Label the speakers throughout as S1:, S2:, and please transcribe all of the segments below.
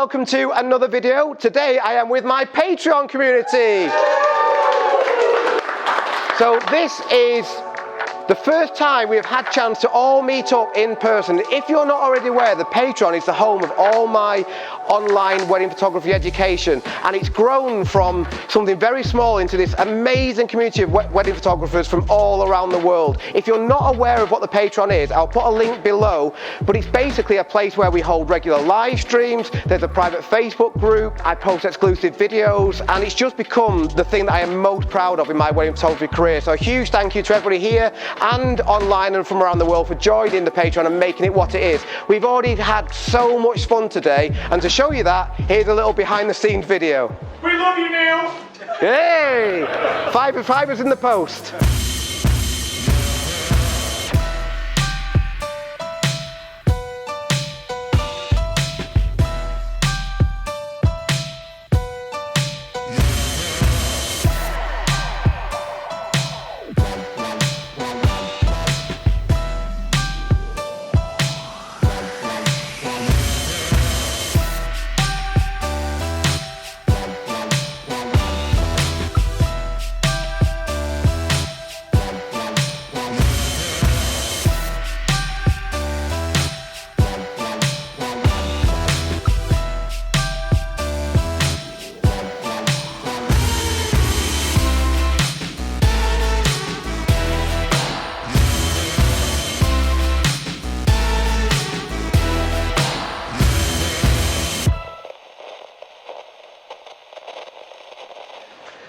S1: welcome to another video. Today I am with my Patreon community. So this is the first time we have had a chance to all meet up in person. If you're not already aware, the Patreon is the home of all my online wedding photography education, and it's grown from something very small into this amazing community of wedding photographers from all around the world. If you're not aware of what the Patreon is, I'll put a link below, but it's basically a place where we hold regular live streams. There's a private Facebook group, I post exclusive videos, and it's just become the thing that I am most proud of in my wedding photography career. So a huge thank you to everybody here and online and from around the world for joining the Patreon and making it what it is. We've already had so much fun today, and to show you that, here's a little behind the scenes video.
S2: We love you, Neil!
S1: Hey! Fibers in the post.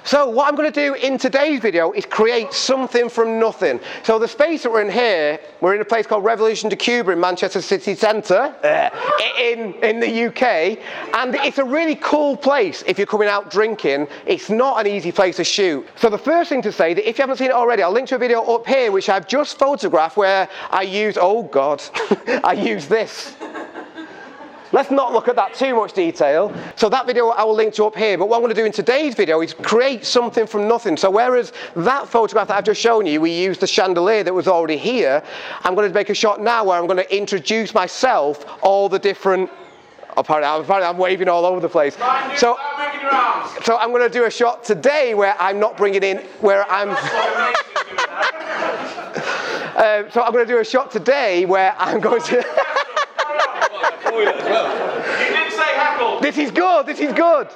S1: So what I'm going to do in today's video is create something from nothing. So the space that we're in here, we're in a place called Revolution de Cuba in Manchester City Centre, in the UK, and it's a really cool place if you're coming out drinking. It's not an easy place to shoot. So the first thing to say, that if you haven't seen it already, I'll link to a video up here which I've just photographed where I use, oh God, I use this. Let's not look at that too much detail. So that video I will link to up here, but what I'm going to do in today's video is create something from nothing. So whereas that photograph that I've just shown you, we used the chandelier that was already here, I'm going to make a shot now where I'm going to introduce myself, all the different, apparently I'm waving all over the place. So I'm going to do a shot today where I'm not bringing in, where I'm... so I'm going to do a shot today where I'm going to...
S2: You didn't say heckle.
S1: This is good, this is good.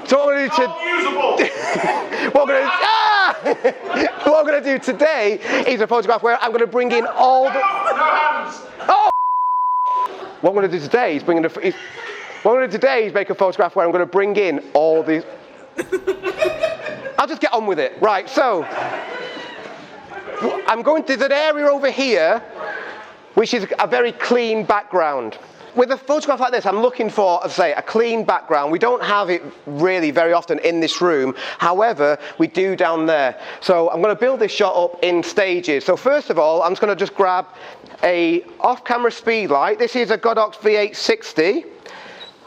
S1: So what I'm going to do today is a photograph where I'm going to bring in all the...
S2: No hands.
S1: Oh! What I'm going to do today is make a photograph where I'm going to bring in all these... I'll just get on with it. Right, so... There's an area over here which is a very clean background. With a photograph like this, I'm looking for, as I say, a clean background. We don't have it really very often in this room. However, we do down there. So I'm going to build this shot up in stages. So first of all, I'm just going to grab a off-camera speedlight. This is a Godox V860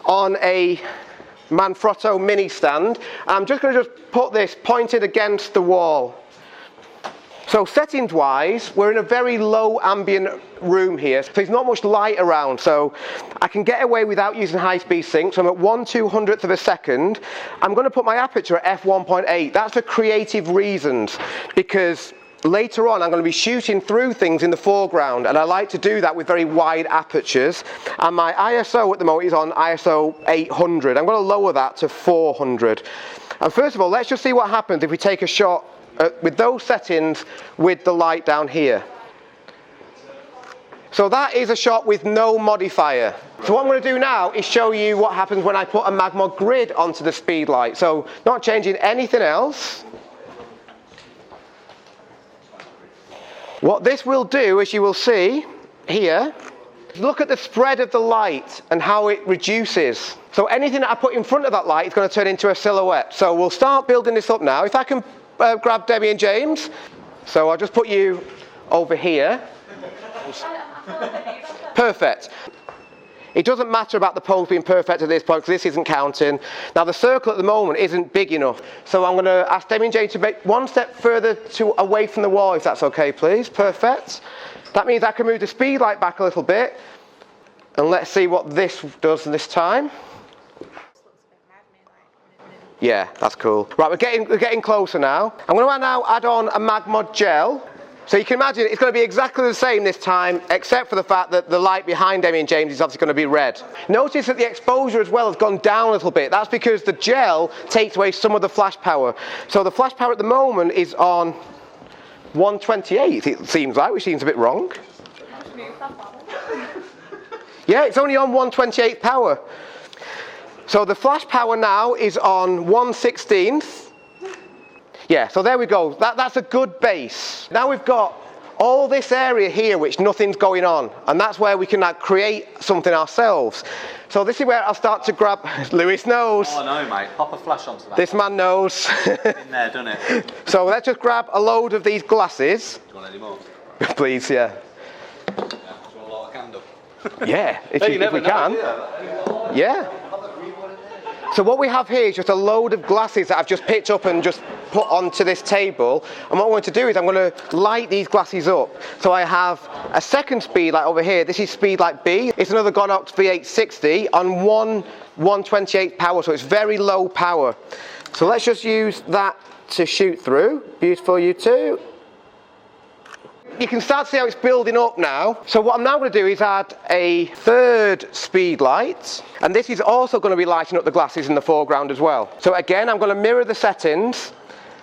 S1: on a Manfrotto mini stand. I'm just going to put this pointed against the wall. So settings-wise, we're in a very low ambient room here, so there's not much light around, so I can get away without using high-speed sync. So I'm at 1/200th of a second. I'm going to put my aperture at f1.8. That's for creative reasons, because later on I'm going to be shooting through things in the foreground, and I like to do that with very wide apertures. And my ISO at the moment is on ISO 800. I'm going to lower that to 400. And first of all, let's just see what happens if we take a shot with those settings with the light down here. So that is a shot with no modifier. So what I'm going to do now is show you what happens when I put a MagMod grid onto the speedlight. So not changing anything else. What this will do, as you will see here, look at the spread of the light and how it reduces. So anything that I put in front of that light is going to turn into a silhouette. So we'll start building this up now. If I can grab Debbie and James. So I'll just put you over here. Perfect. It doesn't matter about the pose being perfect at this point, because this isn't counting. Now the circle at the moment isn't big enough, so I'm going to ask Debbie and James to make one step further away from the wall, if that's okay, please. Perfect. That means I can move the speedlight back a little bit, and let's see what this does this time. Yeah, that's cool. Right, we're getting closer now. I'm going to now add on a MagMod gel. So you can imagine it's going to be exactly the same this time, except for the fact that the light behind Emmy and James is obviously going to be red. Notice that the exposure as well has gone down a little bit. That's because the gel takes away some of the flash power. So the flash power at the moment is on 128, it seems like, which seems a bit wrong. Yeah, it's only on 128 power. So the flash power now is on 1/16. Yeah, so there we go. That's a good base. Now we've got all this area here which nothing's going on, and that's where we can like create something ourselves. So this is where I'll start to grab. Lewis knows.
S3: Oh no, mate. Pop a flash onto that.
S1: This man knows.
S3: In there, doesn't it?
S1: So let's just grab a load of these glasses.
S3: Do you want any more?
S1: Please, yeah.
S3: Yeah, do you want a lot of candle?
S1: Yeah, if we can. Yeah. So what we have here is just a load of glasses that I've just picked up and just put onto this table. And what I'm going to do is I'm going to light these glasses up. So I have a second speedlight over here. This is speedlight B. It's another Godox V860 on 1/128 power, so it's very low power. So let's just use that to shoot through. Beautiful, you two. You can start to see how it's building up now. So what I'm now going to do is add a third speed light, and this is also going to be lighting up the glasses in the foreground as well. So again, I'm going to mirror the settings.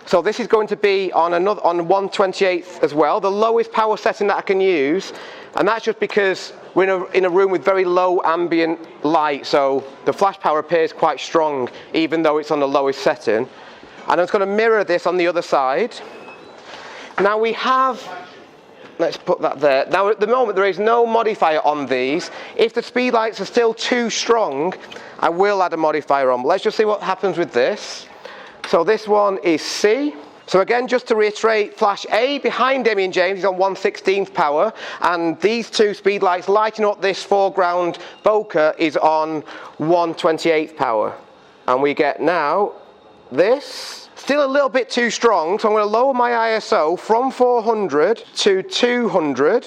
S1: So this is going to be on 1/128 as well, the lowest power setting that I can use, and that's just because we're in a room with very low ambient light, so the flash power appears quite strong even though it's on the lowest setting. And I'm just going to mirror this on the other side. Now we have, let's put that there. Now at the moment there is no modifier on these. If the speed lights are still too strong, I will add a modifier on. But let's just see what happens with this. So this one is C. So again, just to reiterate, flash A behind Emmy and James is on 1/16 power, and these two speed lights lighting up this foreground bokeh is on 1/28 power. And we get now this. Still a little bit too strong, so I'm going to lower my ISO from 400 to 200.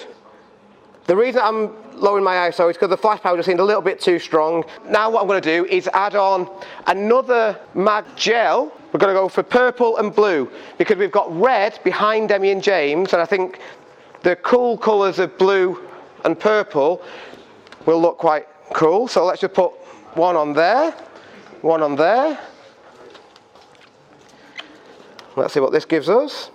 S1: The reason I'm lowering my ISO is because the flash power just seemed a little bit too strong. Now what I'm going to do is add on another mag gel. We're going to go for purple and blue because we've got red behind Emmy and James, and I think the cool colours of blue and purple will look quite cool. So let's just put one on there, one on there. Let's see what this gives us.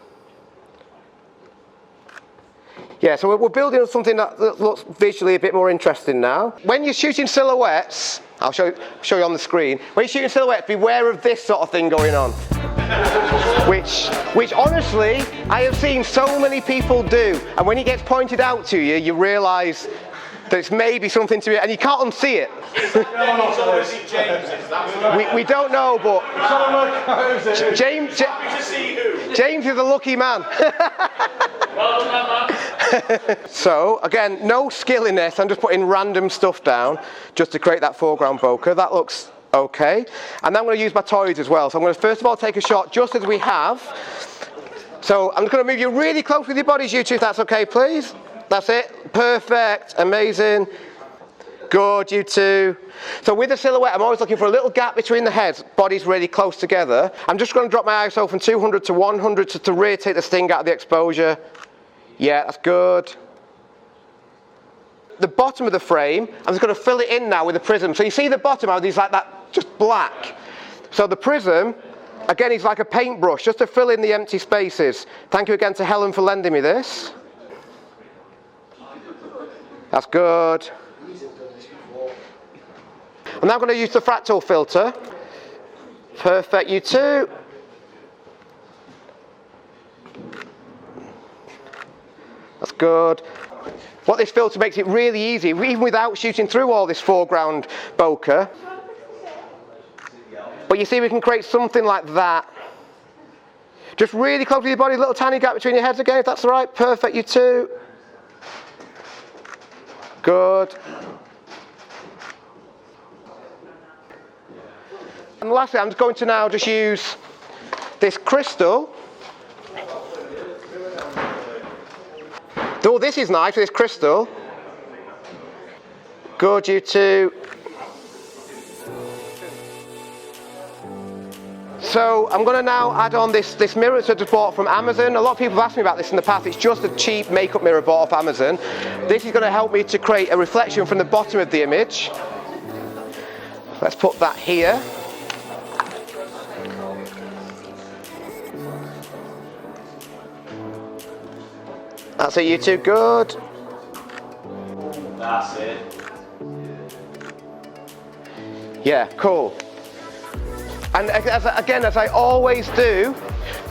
S1: Yeah, so we're building on something that looks visually a bit more interesting now. When you're shooting silhouettes, I'll show you on the screen. When you're shooting silhouettes, beware of this sort of thing going on. which honestly, I have seen so many people do. And when it gets pointed out to you, you realise that it's maybe something to it, and you can't unsee it. we don't know, but James is a lucky man. So again, no skill in this. I'm just putting random stuff down just to create that foreground bokeh. That looks okay. And then I'm going to use my toys as well. So I'm going to first of all take a shot just as we have. So I'm just going to move you really close with your bodies, you two, if that's okay, please. That's it. Perfect. Amazing. Good, you two. So with the silhouette, I'm always looking for a little gap between the heads, bodies really close together. I'm just going to drop my ISO from 200 to 100 to really take the sting out of the exposure. Yeah, that's good. The bottom of the frame, I'm just going to fill it in now with a prism. So you see the bottom, how these like that, just black. So the prism, again, is like a paintbrush, just to fill in the empty spaces. Thank you again to Helen for lending me this. That's good. I'm now going to use the Fractal Filter. Perfect, you two. That's good. What this filter makes it really easy, even without shooting through all this foreground bokeh. But you see, we can create something like that. Just really close to your body, little tiny gap between your heads again, if that's all right. Perfect, you two. Good. And lastly, I'm just going to now just use this crystal. Oh, this is nice, this crystal. Good, you two. So I'm going to now add on this mirror that I just bought from Amazon. A lot of people have asked me about this in the past. It's just a cheap makeup mirror bought off Amazon. This is going to help me to create a reflection from the bottom of the image. Let's put that here. That's it, you two, good.
S2: That's it.
S1: Yeah, cool. And again, as I always do,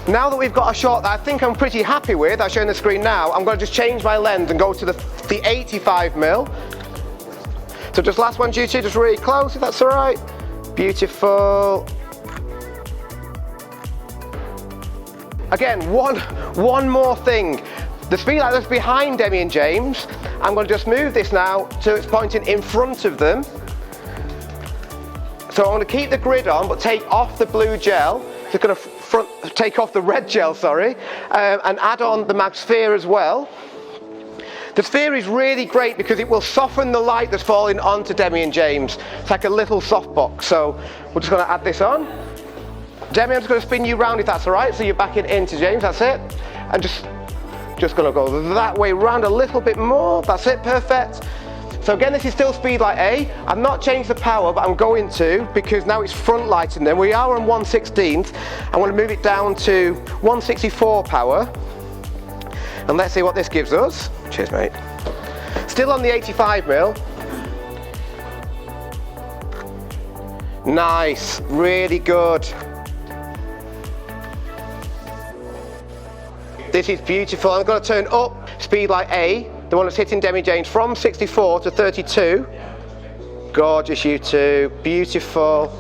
S1: now that we've got a shot that I think I'm pretty happy with, I'll show you on the screen now, I'm going to just change my lens and go to the 85mm. So just last one, you two, just really close, if that's all right. Beautiful. Again, one more thing. The speedlight that's behind Demi and James, I'm going to just move this now so it's pointing in front of them. So I'm going to keep the grid on, but take off the blue gel. So going to take off the red gel, sorry, and add on the Magsphere as well. The sphere is really great because it will soften the light that's falling onto Demi and James. It's like a little softbox. So we're just going to add this on. Demi, I'm just going to spin you round if that's all right. So you're backing into James, that's it. And just going to go that way round a little bit more. That's it, perfect. So again, this is still speedlight A. I've not changed the power, but I'm going to because now it's front lighting them. We are on 1/16. I want to move it down to 164 power. And let's see what this gives us. Cheers, mate. Still on the 85mm. Nice, really good. This is beautiful. I'm going to turn up speedlight A, the one that's hitting Demi James, from 64 to 32. Gorgeous, you two. Beautiful.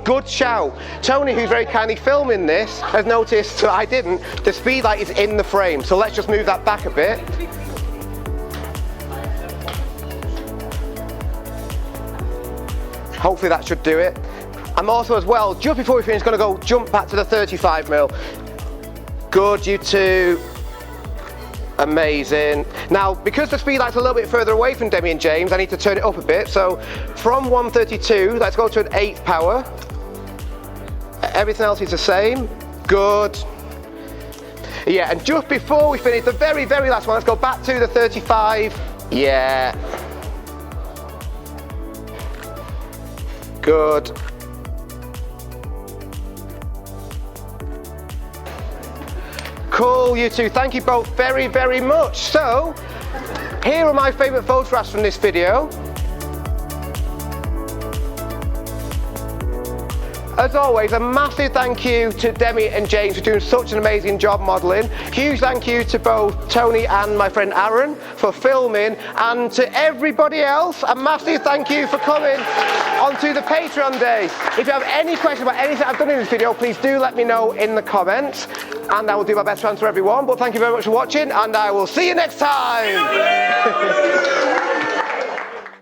S1: Good shout. Tony, who's very kindly filming this, has noticed that I didn't. The speedlight is in the frame, so let's just move that back a bit. Hopefully that should do it. I'm also as well, just before we finish, going to go jump back to the 35mm. Good, you two. Amazing. Now, because the speedlight's a little bit further away from Demi and James, I need to turn it up a bit. So from 132, let's go to an 8th power. Everything else is the same. Good. Yeah, and just before we finish, the very, very last one, let's go back to the 35. Yeah. Good. Cool, you two. Thank you both very, very much. So, here are my favourite photographs from this video. As always, a massive thank you to Demi and James for doing such an amazing job modelling. Huge thank you to both Tony and my friend Aaron for filming, and to everybody else, a massive thank you for coming onto the Patreon day. If you have any questions about anything I've done in this video, please do let me know in the comments, and I will do my best to answer everyone. But thank you very much for watching, and I will see you next time.